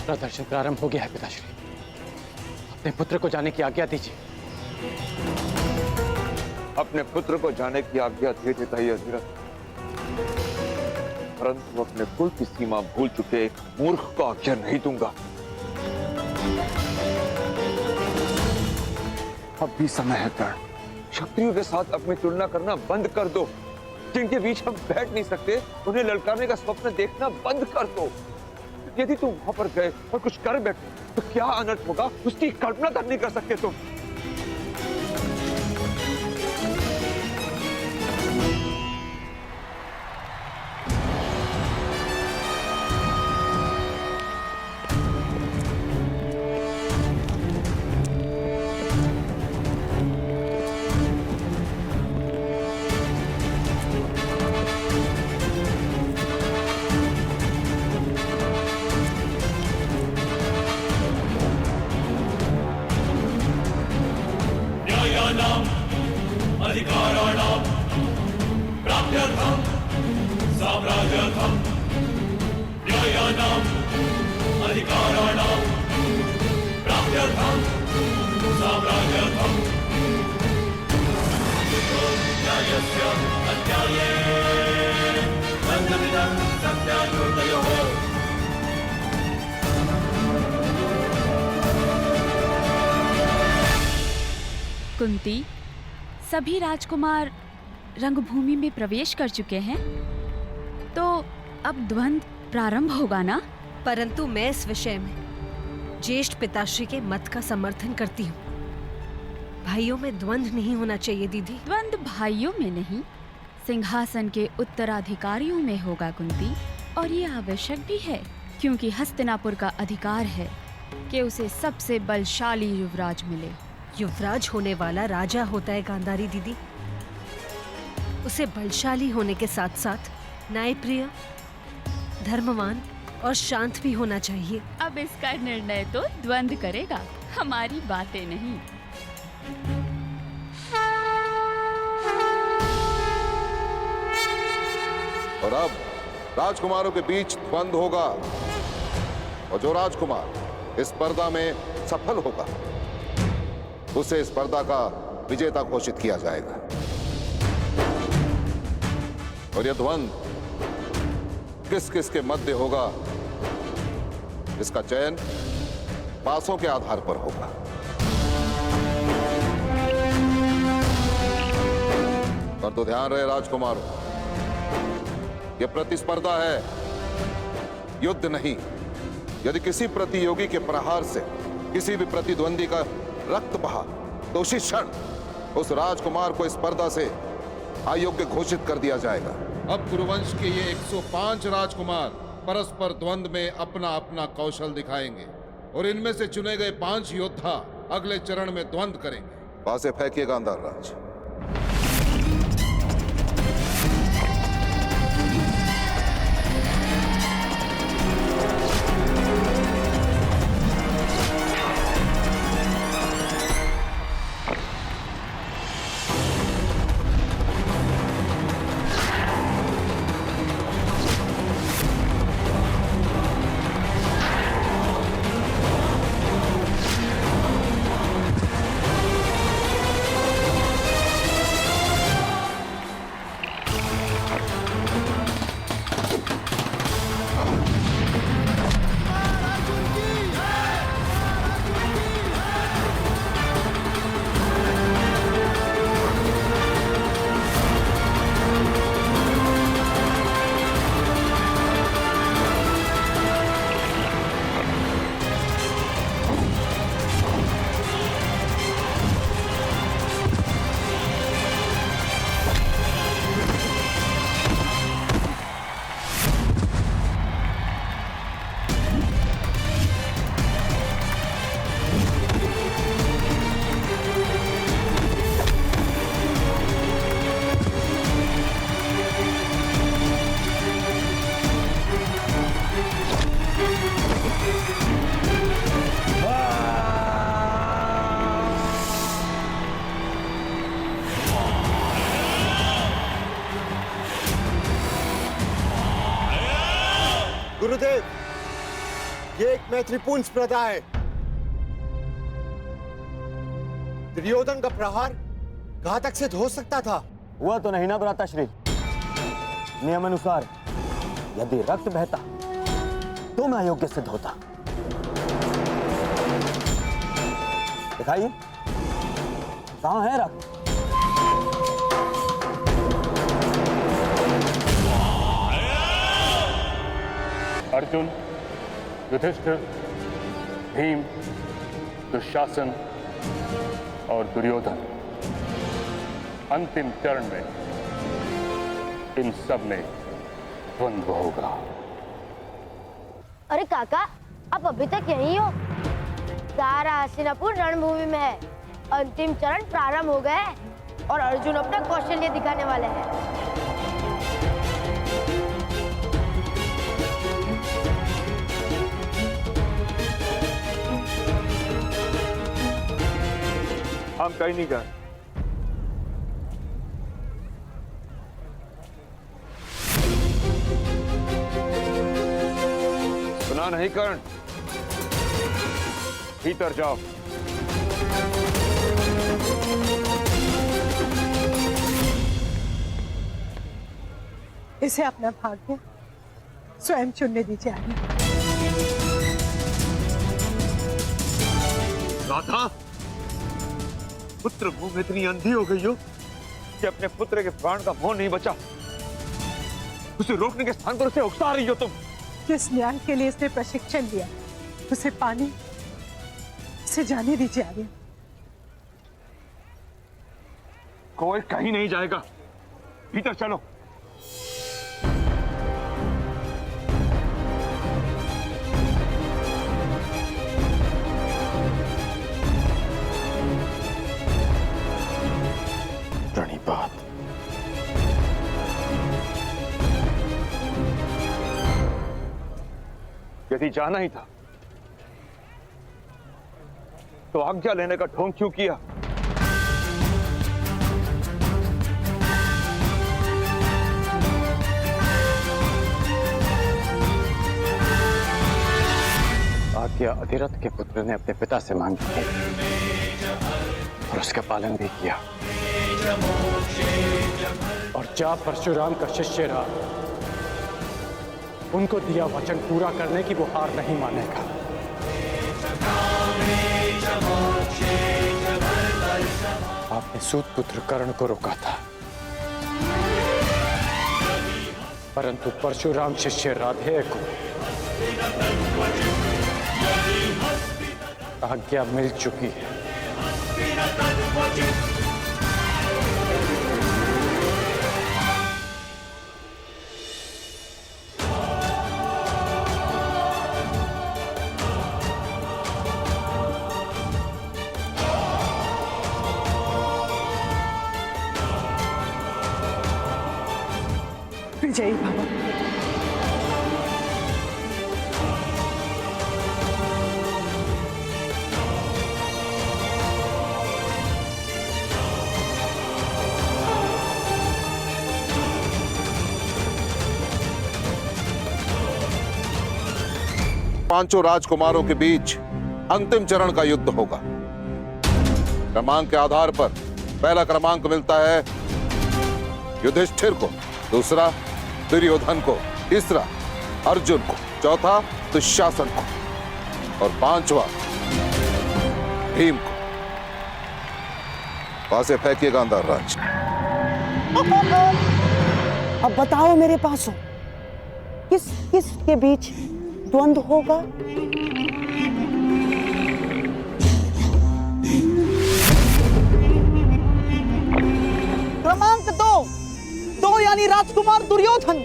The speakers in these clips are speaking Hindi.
प्रदर्शन प्रारंभ हो गया है पिताश्री। अपने पुत्र को जाने की आज्ञा दीजिए। अपने पुत्र को जाने की आज्ञा दे देता ही हजरत, परंतु अपने कुल की सीमा भूल चुके एक मूर्ख को आज्ञा नहीं दूंगा। अब भी समय है कर्ण, क्षत्रियों के साथ अपनी तुलना करना बंद कर दो। जिनके बीच हम बैठ नहीं सकते उन्हें ललकारने का स्वप्न देखना बंद कर दो। यदि तुम वहां पर गए और कुछ कर बैठे तो क्या अनर्थ होगा उसकी कल्पना तक नहीं कर सकते तुम। अधिकाराणां प्राप्त्यर्थं साम्राज्यर्थं न्यायानां अधिकाराणां प्राप्त्यर्थं साम्राज्यर्थं न्यायस्य अन्याये बन्धमिदं सत्याकृतयोः। कुंती, सभी राजकुमार रंगभूमि में प्रवेश कर चुके हैं, तो अब द्वंद्व प्रारंभ होगा ना? परंतु मैं इस विषय में ज्येष्ठ पिताश्री के मत का समर्थन करती हूँ। भाइयों में द्वंद्व नहीं होना चाहिए दीदी। द्वंद्व भाइयों में नहीं, सिंहासन के उत्तराधिकारियों में होगा कुंती। और ये आवश्यक भी है, क्योंकि हस्तिनापुर का अधिकार है कि उसे सबसे बलशाली युवराज मिले। युवराज होने वाला राजा होता है गांधारी दीदी। उसे बलशाली होने के साथ साथ न्यायप्रिय, धर्मवान और शांत भी होना चाहिए। अब इसका निर्णय तो द्वंद्व करेगा, हमारी बातें नहीं। और अब राजकुमारों के बीच द्वंद्व होगा, और जो राजकुमार इस स्पर्धा में सफल होगा उसे इस स्पर्धा का विजेता घोषित किया जाएगा। और यह द्वंद्व किस किस के मध्य होगा, इसका चयन पासों के आधार पर होगा। पर तो ध्यान रहे राजकुमारों, यह प्रतिस्पर्धा है, युद्ध नहीं। यदि किसी प्रतियोगी के प्रहार से किसी भी प्रतिद्वंदी का रक्त बहा तो उसी क्षण उस राजकुमार को स्पर्धा से अयोग्य घोषित कर दिया जाएगा। अब कुरुवंश के ये 105 राजकुमार परस्पर द्वंद्व में अपना अपना कौशल दिखाएंगे और इनमें से चुने गए 5 योद्धा अगले चरण में द्वंद्व करेंगे। वहां से फेंकिए गांधार राज। गुरुदेव, ये एक मैत्रीपूर्ण स्पर्धा है। दुर्योधन का प्रहार घातक सिद्ध हो सकता था। हुआ तो नहीं ना भ्राताश्री। नियम अनुसार यदि रक्त बहता तो मैं अयोग्य सिद्ध होता। दिखाइए कहां है रक्त। अर्जुन, युधिष्ठिर, भीम, दुशासन और दुर्योधन अंतिम चरण में इन सब में द्वंद्व होगा। अरे काका, आप अभी तक यहीं हो? सारा हस्तिनापुर रणभूमि में है। अंतिम चरण प्रारंभ हो गए और अर्जुन अपना कौशल्य दिखाने वाले हैं। हम कहीं नहीं गए। सुना नहीं कर्ण? भीतर जाओ। इसे अपना भाग्य स्वयं चुनने दीजिए। राधा, पुत्र मुंह में इतनी अंधी हो गई हो कि अपने पुत्र के प्राण का मोह नहीं बचा। उसे रोकने के स्थान पर उसे उकसा रही हो तुम। जिस न्याय के लिए इसने प्रशिक्षण लिया उसे पानी से जाने दीजिए आर्य। कोई कहीं नहीं जाएगा। भीतर चलो। बात यदि जाना ही था तो आज्ञा लेने का ढोंग क्यों किया? आज्ञा अधिरथ के पुत्र ने अपने पिता से मांगी थी और उसका पालन भी किया। और जा परशुराम का शिष्य रहा, उनको दिया वचन पूरा करने की वो हार नहीं मानेगा। आपने सूत पुत्र कर्ण को रोका था, परंतु परशुराम शिष्य राधेय को आज्ञा मिल चुकी है। विजयी भव। पांचों राजकुमारों के बीच अंतिम चरण का युद्ध होगा। क्रमांक के आधार पर पहला क्रमांक मिलता है युधिष्ठिर को, दूसरा दुर्योधन को, तीसरा अर्जुन को, चौथा दुशासन को और पांचवा भीम को। वहां से फेंकिए गांधार राज। अब बताओ मेरे पासों, किस किस के बीच द्वंद्व होगा? क्रमांक दो यानी राजकुमार दुर्योधन।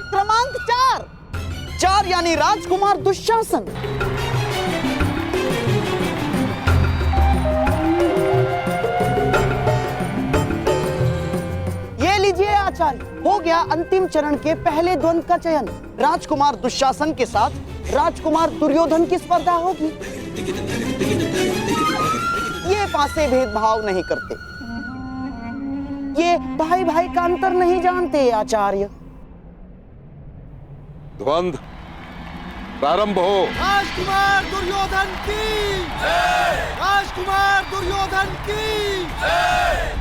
क्रमांक चार यानी राजकुमार दुशासन। ये लीजिए आचार्य, हो गया अंतिम चरण के पहले द्वंद्व का चयन। राजकुमार दुशासन के साथ राजकुमार दुर्योधन की स्पर्धा होगी। ये पासे भेदभाव नहीं करते, ये भाई भाई का अंतर नहीं जानते आचार्य। द्वंद्व प्रारंभ हो। राजकुमार दुर्योधन की जय! राजकुमार दुर्योधन की जय!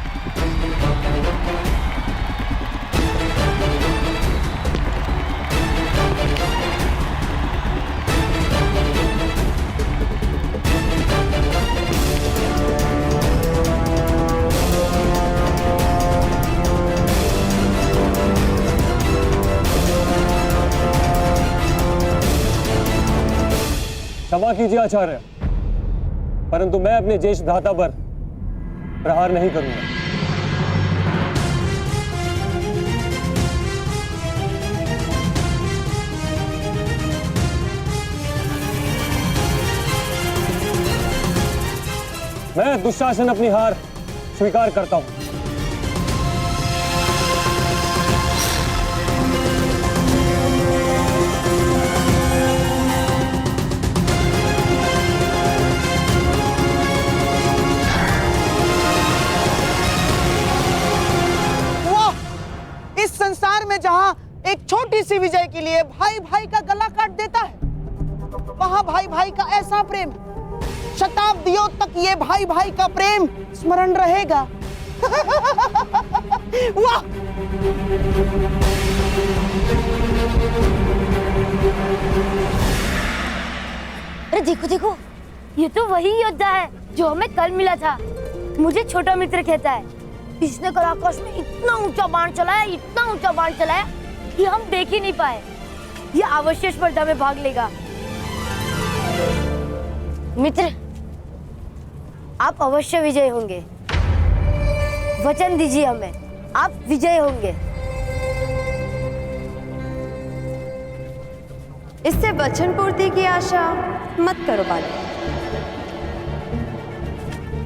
क्षमा कीजिए आचार्य, परंतु मैं अपने ज्येष्ठ भ्राता पर प्रहार नहीं करूंगा। मैं दुशासन अपनी हार स्वीकार करता हूं। संसार में जहां एक छोटी सी विजय के लिए भाई भाई का गला काट देता है, वहां भाई भाई का ऐसा प्रेम शताब्दियों तक ये भाई भाई का प्रेम स्मरण रहेगा। वाह! अरे देखो देखो, ये तो वही योद्धा है जो हमें कल मिला था। मुझे छोटा मित्र कहता है। इसने कल आकाश में इतना ऊंचा बाण चलाया, इतना ऊंचा बाण चलाया कि हम देख ही नहीं पाए। ये अवश्य स्पर्धा में भाग लेगा। मित्र, आप अवश्य विजय होंगे। वचन दीजिए हमें, आप विजय होंगे। इससे वचन पूर्ति की आशा मत करो बालक,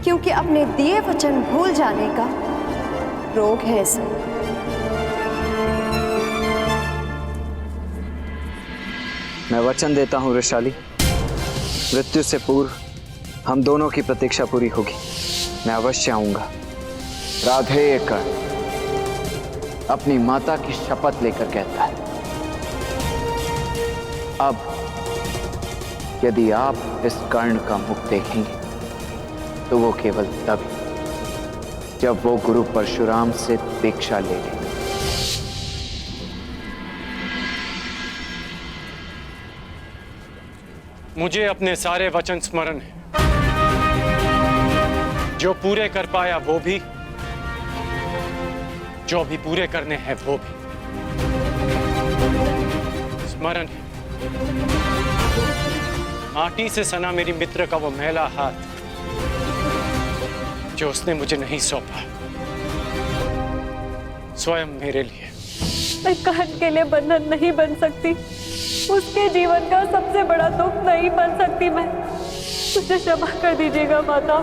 क्योंकि अपने दिए वचन भूल जाने का रोग है इसे। मैं वचन देता हूं वृषाली, मृत्यु से पूर्व हम दोनों की प्रतीक्षा पूरी होगी। मैं अवश्य आऊंगा। राधेय कर्ण अपनी माता की शपथ लेकर कहता है, अब यदि आप इस कर्ण का मुख देखेंगे तो वो केवल तभी जब वो गुरु परशुराम से दीक्षा ले ले। मुझे अपने सारे वचन स्मरण है, जो पूरे कर पाया वो भी, जो भी पूरे करने हैं वो भी स्मरण है। माटी से सना मेरी मित्र का वो मैला हाथ जो उसने मुझे नहीं सौंपा, स्वयं मेरे लिए। मैं कान के लिए बंधन नहीं बन सकती, उसके जीवन का सबसे बड़ा दुख नहीं बन सकती मैं। मुझे क्षमा कर दीजिएगा माता।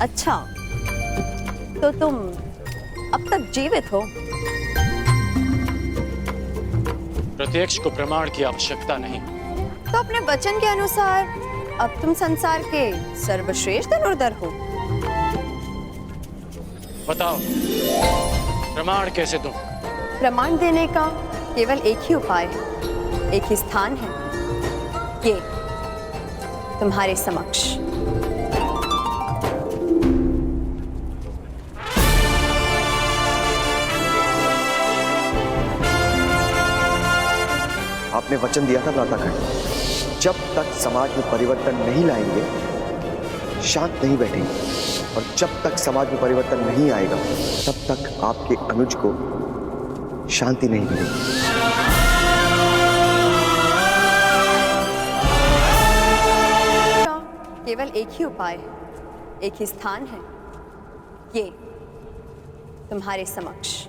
अच्छा, तो तुम अब तक जीवित हो? प्रत्यक्ष को प्रमाण की आवश्यकता नहीं। तो अपने वचन के अनुसार अब तुम संसार के सर्वश्रेष्ठ धनुर्धर हो। बताओ, प्रमाण कैसे दूं? प्रमाण देने का केवल एक ही उपाय है, एक ही स्थान है, ये तुम्हारे समक्ष। आपने वचन दिया था भ्रातागण, जब तक समाज में परिवर्तन नहीं लाएंगे शांत नहीं बैठेंगे, और जब तक समाज में परिवर्तन नहीं आएगा तब तक आपके अनुज को शांति नहीं मिलेगी। केवल एक ही उपाय है, एक ही स्थान है, ये तुम्हारे समक्ष।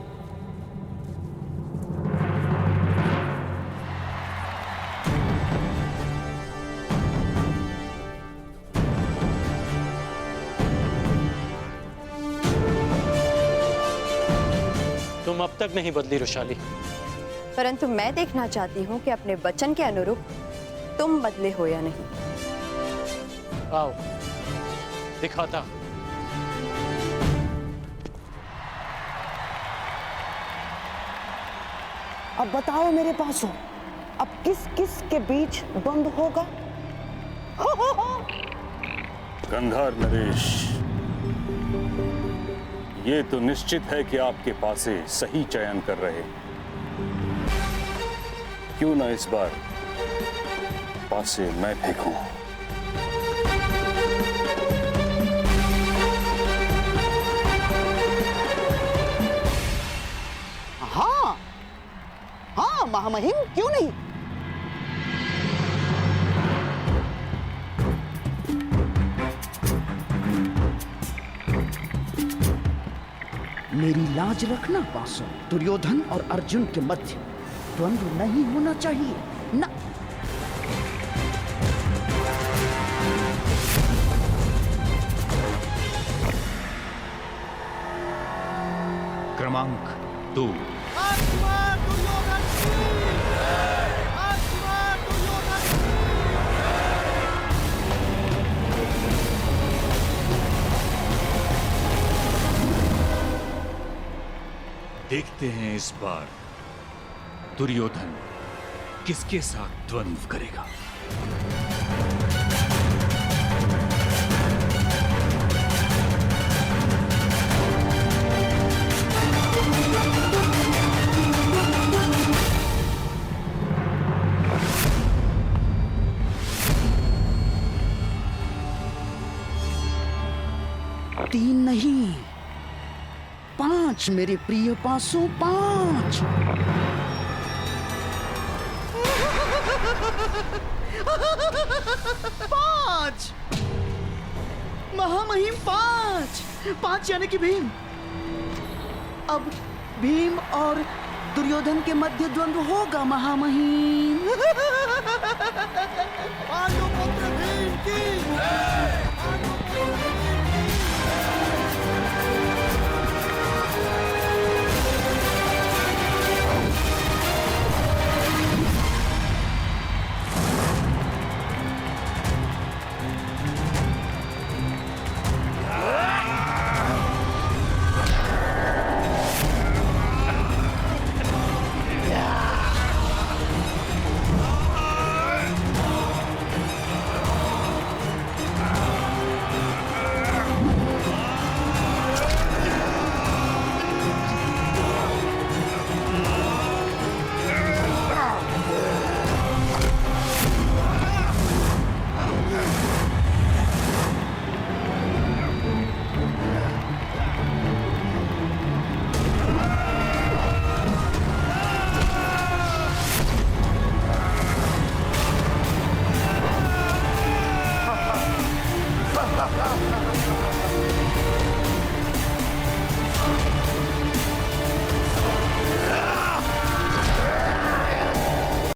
तुम अब तक नहीं बदली रुशाली, परंतु मैं देखना चाहती हूँ कि अपने वचन के अनुरूप तुम बदले हो या नहीं। आओ दिखाता। अब बताओ मेरे पासों, अब किस किस के बीच द्वंद्व होगा? गंधार नरेश, ये तो निश्चित है कि आपके पासे सही चयन कर रहे हैं। क्यों ना इस बार पासे मैं फेंकूं? हाँ हाँ महामहिम, क्यों नहीं। मेरी लाज रखना पासों, दुर्योधन और अर्जुन के मध्य द्वंद्व नहीं होना चाहिए ना। क्रमांक 2। देखते हैं इस बार दुर्योधन किसके साथ द्वंद्व करेगा। तीन नहीं, 5 मेरे प्रिय पासों, 5। पांच महामहिम, 5 यानी कि भीम। अब भीम और दुर्योधन के मध्य द्वंद्व होगा महामहिम।